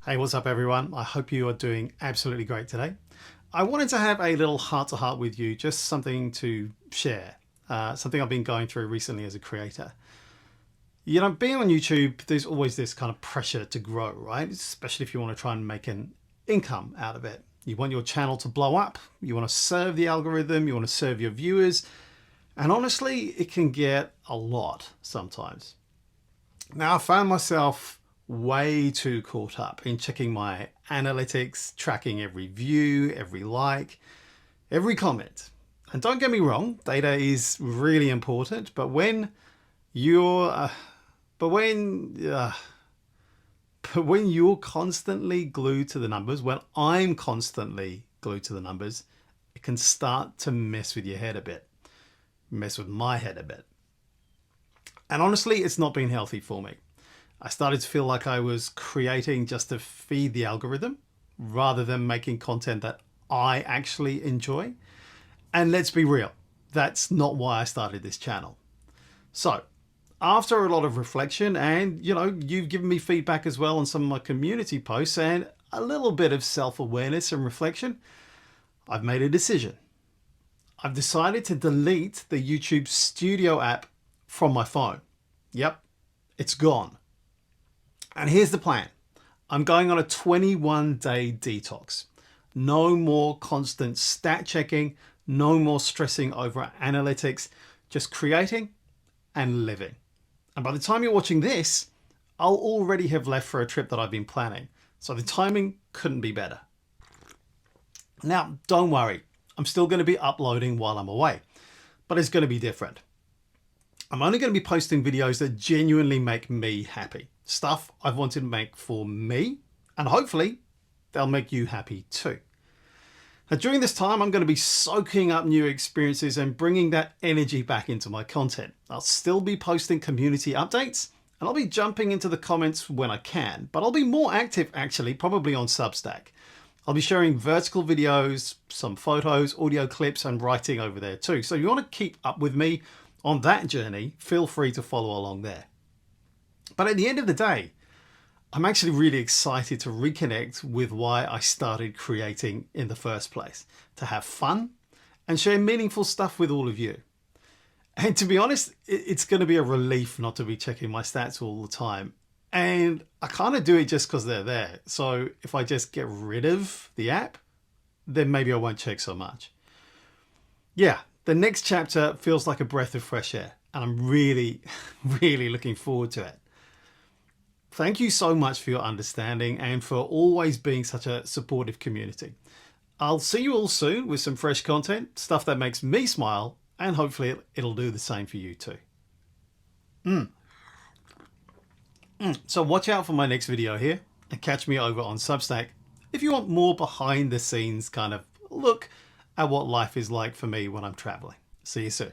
Hey, what's up everyone? I hope you are doing absolutely great today. I wanted to have a little heart-to-heart with you, just something to share, something I've been going through recently as a creator. You know, being on YouTube, there's always this kind of pressure to grow, right? Especially if you want to try and make an income out of it. You want your channel to blow up, you want to serve the algorithm, you want to serve your viewers, and honestly, it can get a lot sometimes. Now, I found myself way too caught up in checking my analytics, tracking every view, every like, every comment. And don't get me wrong, data is really important, but when you're but when you're constantly glued to the numbers, when I'm constantly glued to the numbers, it can start to mess with your head a bit, mess with my head a bit. And honestly, it's not been healthy for me. I started to feel like I was creating just to feed the algorithm rather than making content that I actually enjoy. And let's be real, that's not why I started this channel. So after a lot of reflection and, you've given me feedback as well on some of my community posts and a little bit of self-awareness and reflection, I've made a decision. I've decided to delete the YouTube Studio app from my phone. Yep, it's gone. And here's the plan. I'm going on a 21-day detox. No more constant stat checking, no more stressing over analytics, just creating and living. And by the time you're watching this, I'll already have left for a trip that I've been planning. So the timing couldn't be better. Now, don't worry. I'm still going to be uploading while I'm away, but it's going to be different. I'm only going to be posting videos that genuinely make me happy. Stuff I've wanted to make for me, and hopefully they'll make you happy too. Now during this time, I'm going to be soaking up new experiences and bringing that energy back into my content. I'll still be posting community updates and I'll be jumping into the comments when I can, but I'll be more active actually, probably on Substack. I'll be sharing vertical videos, some photos, audio clips, and writing over there too. So if you want to keep up with me on that journey, feel free to follow along there. But at the end of the day, I'm actually really excited to reconnect with why I started creating in the first place, to have fun and share meaningful stuff with all of you. And to be honest, it's going to be a relief not to be checking my stats all the time. And I kind of do it just because they're there. So if I just get rid of the app, then maybe I won't check so much. Yeah, the next chapter feels like a breath of fresh air, and I'm really, really looking forward to it. Thank you so much for your understanding and for always being such a supportive community. I'll see you all soon with some fresh content, stuff that makes me smile, and hopefully it'll do the same for you too. So watch out for my next video here and catch me over on Substack if you want more behind the scenes kind of look at what life is like for me when I'm traveling. See you soon.